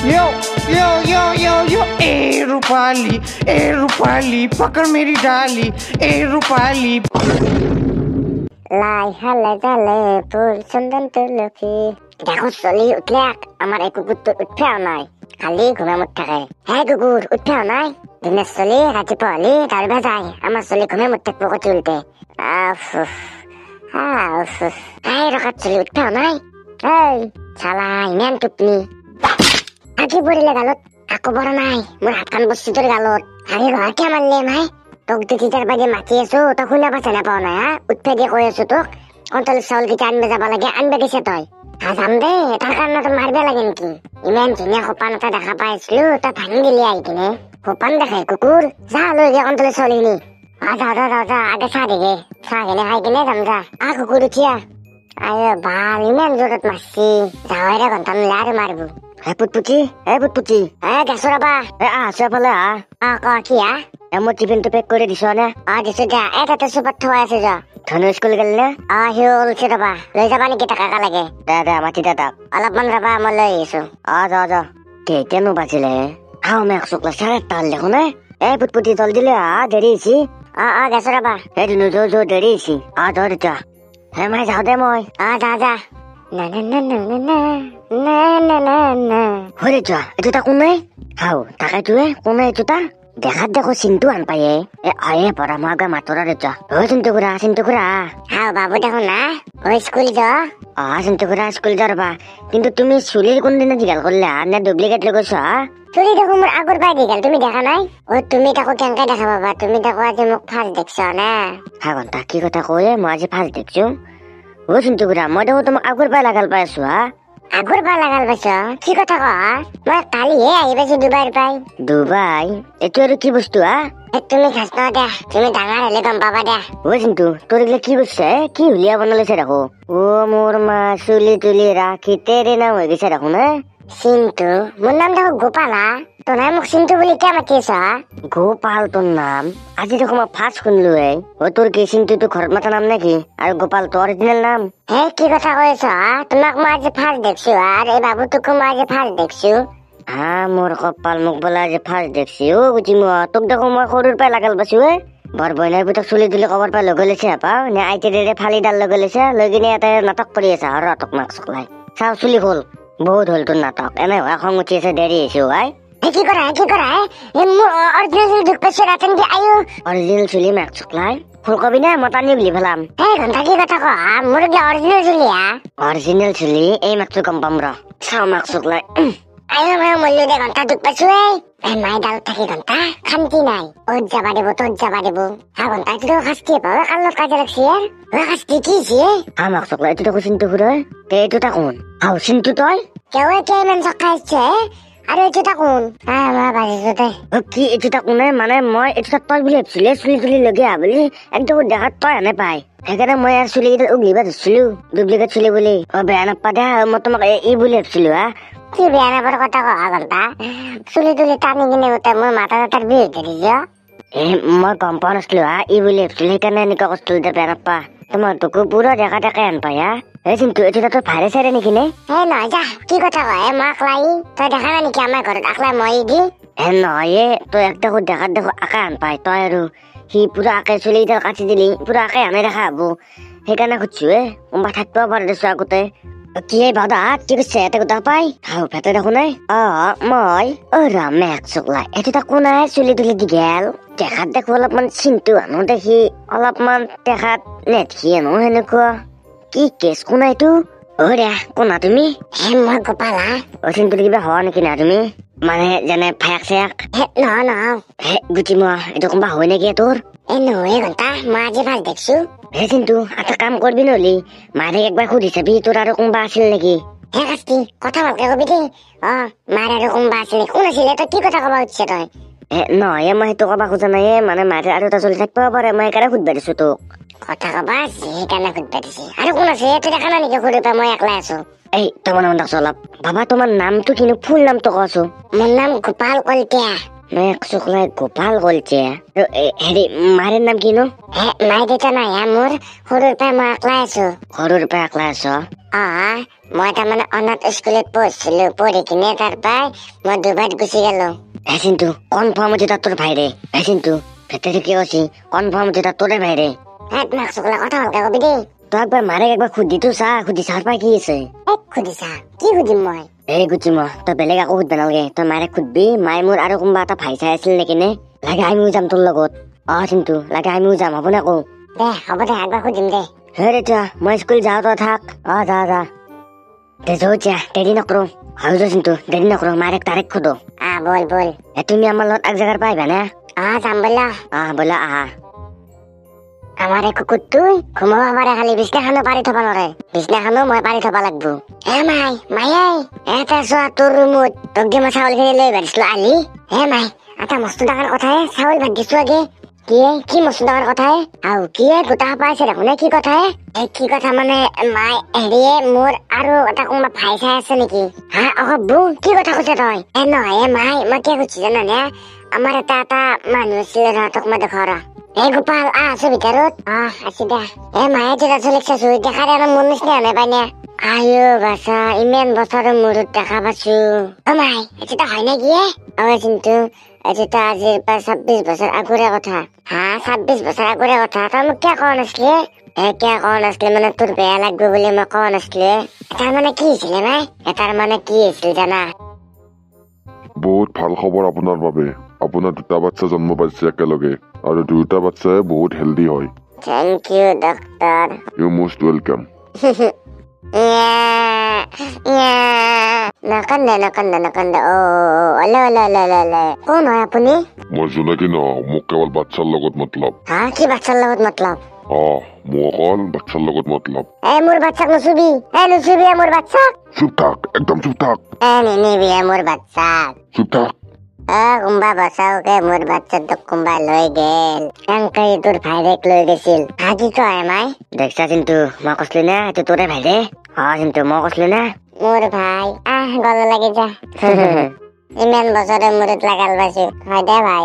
यो यो यो यो यो ए रूपाली पकड़ मेरी डाली ए रूपाली লাই হালে জালে ফুল চন্দন তুলসী দেখো চলি উঠলে আমার এই কুকুরটো উঠেও নাই খালি ঘুমে মুঠ থাকে হে কুকুর উঠেও নাই দিনের চলি ৰাতিপুৱা হলি দাঁড়িয়ে যায় আমার চলি ঘুমে মুঠ থাকবো কচি উল্টে রকাত চলি উঠেও নাই এই চালা ইমান টুপনি আগে পড়িলে গালত কাকো বড় নাই মোর হাতখান বসছি তোর গালত আগে ঘর কে মারলে মাই তোক দেখি তার বাজে মাতি আছো তই শুনা পাইছা নাপাও না উঠে দিয়ে কৈ আছো তোক কণ্টল চাউল কেইটা আনবে যাব লাগে আনবে গেছে তই যাম দে তাৰ কাৰণে তই মাৰিব লাগে নেকি ইমান ধুনীয়া সোপান এটা দেখা পাইছিলো তই ভাঙি দিলি আহি কিনে সোপান দেখে কুকুৰ যা লৈ গে কণ্টল চাউলিনি যা আগে চাহ দেগে চাহ কিনে খাই কিনে যাম যা কুকুৰ উঠিয়া আয় ভাল ইমান জোৰত মাৰছি যাৱাইৰে ঘণ্টা নিলে আৰু মাৰিব পুটপুটি গেছো ৰবা আছো এফালে ক কি মোৰ টিফিনটো পেক কৰি দিছ নে দিছো যা তাতে চুপাত থোৱাই আছে যা ধনু স্কুল গেল নে সি ওলছে ৰবা লৈ যাবা নেকি টাকা লাগে দে মাতি দে তাক অলপমান ৰবা মই লৈ আহিছো যা কেইটানো বাজিলে মেঘ শুক্লা চাৰে তাল দেখো নে পুটপুটি জলদি লৈ দেৰি হৈছে গেছো ৰবা ধনু যো দেৰি হৈছে ধৰ এতিয়া মাই যাওঁ দে মই যা হৰে যা এটা কোনে হাও তাকাইটোৱে কোনে এটা দেখাত দেখো চিন্তু আন পায়ে আয়ে পড়া মাগা মাতরা রে যা চিন্তু কুরা হাও বাবু দেখো না স্কুল যা চিন্তু কুরা স্কুল যাবা কিন্তু তুমি চুলির কোন দিনে জিগাল করলা না ডুপ্লিকেট লগছ চুলি দেখো মোর আগর পাই দিগাল তুমি দেখা নাই তুমি তাকো কেনকা দেখা বাবা তুমি তাকো আজি মোক ফার্স্ট দেখছ না ঘন্টা কি কথা কয়ে মই আজি ফার্স্ট দেখছো চিন্তু কুরা মই দেখো তোমাক আগর পাই লাগাল পাইছো আগৰ পৰা লাগাল পাইছ কি কথা কয় মই কালিহে আহি পাইছো ডুবাই এইটো আৰু কি বস্তু তুমি খাস ন দে তুমি ডাঙৰ হলে গম পাবা দে চিন্তু তোৰ এইগিলা কি বস্তু কি হুলিয়া বনালৈছে দেখো মোৰ মা চুলি তুলি ৰাখি তেৰে নাম হৈ গৈছে দেখো না চিন্তু মোৰ নাম দেখো গোপালা তোৰ নাম মোক চিন্তু বুলি কিয় মাতি আছ গোপাল তোৰ নাম আজি দেখো মই ফাৰ্ষ্ট শুনলো তোৰ কি চিন্তুটো ঘৰত মাতা নাম নেকি আৰু গোপাল তোৰ অৰিজিনেল নাম কি কথা কৈ আছ তোমাক মই আজি ফাৰ্ষ্ট দেখছো আৰু এই বাবুটোকো মই আজি ফাৰ্ষ্ট দেখছো মোৰ কপাল মোক বোলা আজি ফাৰ্ষ্ট দেখছি গুচি মই তোক দেখো মই সৰুৰ পৰাই লাগাল পাইছো বৰ বইনাৰ পুতক চুলি তুলি কবৰ পৰা লগ লৈছে পাও নে আইতেৰে ফালিডাল লগ লৈছে লৈ কিনে এটা নাটক কৰি আছে আৰু তোক মাক চকলাই চাও চুলি হ'ল বহুত হ'ল তোৰ নাটক এনে হোৱা খং উঠি আছে দেৰি আহিছো কি কৰা মোৰ অৰিজিনেল চুলি দুখ পাইছো ৰাতেন কি আয়ো অৰিজিনেল চুলি মাক চকলাই ফুলকবি না মতানি বুলি ভালাম ঘন্টা কি কথা কয় মোৰ অৰিজিনেল চুলি অৰিজিনেল চুলি এই মাত্ৰ গম পাম ৰ চাও মাক চকলাই আয়ো মল্লু দে ঘন্টা দুখ পাইছো মাই ডালত থাকি ঘন্টা শান্তি নাই অত যাবা দিব ঘন্টা এইটো শাস্তি পাওঁ কালত কাজে লাগছি শাস্তি কি মাক চকলাই এইটো দেখো চিন্তু ফুৰে এইটো তা কোন চিন্তু তই কিয় ইমান চকাইছে আৰু এইটো তা কোন বাজিছো দে কি এইটো তা কোনে মানে মই এইটো তই বুলি ভাবিছিলো চুলি তুলি লগে বুলি একদম দেখাত তই আনে পাই সেইকাৰণে মই আৰু চুলি কেইটা উঘলিব ধৰিছিলো ডুপ্লিকেট চুলি বুলি বেয়া নাপা দে মই তোমাক এই বুলি ভাবিছিলো কি বেয়া নাপাৰ কথা কহা ঘন্টা চুলি তুলি টানি কিনে উঠে মোৰ মাথা চাথাৰ বিষ ধৰি যা মই গম পোৱা নাছিলো ই বুলি ভাবিছিলো সেইকাৰণে এনেকুৱা কৰিছিলো দে বেয়া নাপা তোমাৰ তোকো পুৰা দেখা দেখে আন পাই চিন্তু এইটো তোৰ ভাইৰে চাইৰে নেকি নে নহয় যা কি কথা কয় মই আকলাই তই দেখা নাই নেকি আমাৰ ঘৰত আকলাই মই দি নহয় তই একটা দেখাত দেখো আকে আন পাই তই আৰু সি পুৰা আকে চুলি কেইডাল কাটি দিলি পুৰা আকে আনে দেখা হব সেইকাৰণে সুধিছো কোনোবা থাকিব পাৰে দেছো আগতে কি বাদা কি কৈছে এটা কথা পাই ভেটে দেখো নাই মই মেঘ চকলাই এইটো কোন চুলি তুলি দীঘল দেখাত দেখো অলপমান চিন্তু আনো দেখি অলপমান দেখাত নেটকি আনো সেনেকুৱা কি কেছ কোনা এইটো কোনা তুমি মই গোপালা চিন্তুৰ কিবা হোৱা নেকি না তুমি মানে যেনে ফায়াক চায়াক নহয় গুটি মই এইটো কোনোবা হয় নেকি তোৰ নহয় ঘন্টা মই আজি ভাল দেখছো চিন্তু এটা কাম কৰবি নহলি মাৰে একবাৰ সুধি চাবি তোৰ আৰু কোনোবা আছিল নেকি কাস্তি কথা ভালকে কবি দেই মাৰে আৰু কোনোবা আছিল কোন আছিলে তই কি কথা কবা উঠিছে তই নহয় মই সেইটো কবা খোজা নাই মানে মাৰে আৰু এটা চলি থাকিব পাৰে মই সেইকাৰণে সুধবা দিছো তোক কথা কবা সেইকাৰণে সুধবা দিছে আৰু কোন আছে তই দেখা নাই নেকি সৰুৰ পৰা মই একলা আছো তোমাৰ নাম দেখছো অলপ বাবা তোমাৰ নামটো কিনো ফুল নামটো কৈছো মোৰ নাম গোপাল কলিতা মেঘ শুক্লাই গোপাল গলছে হেৰি মায়েৰ নাম কিনো মাই দেউতা নাই মোৰ সৰুৰ পৰা মই একলাই আছো সৰুৰ পৰা একলাই আছো মই তাৰমানে অনাথ স্কুলত পঢ়িছিলো পঢ়ি কিনে তাৰ পৰাই মই দুবাৰ গুচি গেলো চিন্তু কনফাৰ্ম যেটা তোৰ ভাইৰে চিন্তু ভেটেৰি কি কৈছি কনফাৰ্ম যেটা তোৰে ভাইৰে মেঘ শুক্লা কথা ভালকে কবি দেই তই একবাৰ মাৰে একবাৰ সুধি তো চা সুধি চাৰ পৰা কি আছে সুধিছা কি সুধিম মই এই গুচি মই তই বেলেগ একো সুধবা নালাগে তই মাৰে সুধবি মায়ে মোৰ আৰু কোনোবা এটা ভাই চাই আছিল নেকি নে লাগে আমিও যাম তোৰ লগত চিন্তু লাগে আমিও যাম হ'ব নে আকৌ দে হ'ব দে একবাৰ সুধিম দে হে ৰেটা মই স্কুল যাওঁ তই থাক যা যা দে যাও যা দেৰি নকৰো হয় যা চিন্তু দেৰি নকৰো মাৰে তাৰিখ সোধো বল বল তুমি আমাৰ লগত এক জেগাৰ পৰা আহিবা নে যাম বলা বলা আহা আমাৰে কুকুৰটো ঘুমাব পাৰে খালি বিছনাখনো পাৰি থব নোৱাৰে বিছনাখনো মই পাৰি থব লাগব মায়ে এটা চোৱা তোৰ ৰুমত তোক যে মই চাউলখিনি লৈ ভাজিছিলো আলি মাই এটা মস্ত ডাঙৰ কথাহে চাউল ভাজিছো আগে কি মস্ত ডাঙৰ কথাহে আৰু কি গোটা পাইছে দেখোন কি কথাহে কি কথা মানে মাই হেৰিয়ে মোৰ আৰু এটা কোনোবা ভাই চাই আছে নেকি বৌ কি কথা কৈছে তই নহয় মাই মই কি কৈছো জানানে আমাৰ এটা মানুহ আছিলে তোক মই দেখুৱা গোপাল আছো ভিতৰত আছি দে মায়ে যেটা চলিক চাইছো দেখা দে মোৰ নিচিনা নাই পাইনে বাছা ইমান বছৰৰ মূৰত দেখা পাইছো মাই এটা হয় নেকি চিন্তু এটা আজিৰ পৰা 26 বছৰ আগৰে কথা 26 বছৰ আগৰে কথা তই মোক কিয় কোৱা নাছিলি কিয় কোৱা নাছিলি মানে তোৰ বেয়া লাগব বুলি মই কোৱা নাছিলি এটাৰ মানে কি হৈছিলে মাই এটাৰ মানে কি হৈছিল জানা বহুত ভাল খবৰ আপোনাৰ বাবে আপোনাৰ দুটা বাচ্চা জন্ম পাইছে একেলগে আৰু দুটা বাচ্চাই বহুত হেলদি হয় thank you doctor you most welcome নকন্দে অলে কোন হয় আপুনি মই জোনাকী নহয় মোক কেৱল বাচ্চাৰ লগত মতলব কি বাচ্চাৰ লগত মতলব মোক অকল বাচ্চাৰ লগত মতলব মোৰ বাচ্চাক নুচুবি মোৰ বাচ্চাক চুপ থাক একদম চুপ থাক নিবি মোৰ বাচ্চাক চুপ থাক কোনবা বচাওকে মোৰ বাচ্চাটোক কোনবা লৈ গেল তোৰ ভাইৰেক লৈ গৈছিল কি কয় মাই দেখছা চিন্তু মই কৈছিলো না এইটো তোৰে ভাইৰে চিন্তু মই কৈছিলো না মোৰ ভাই গল লাগি যা ইমান বছৰে মূৰত লাগাল পাইছো হয় দে ভাই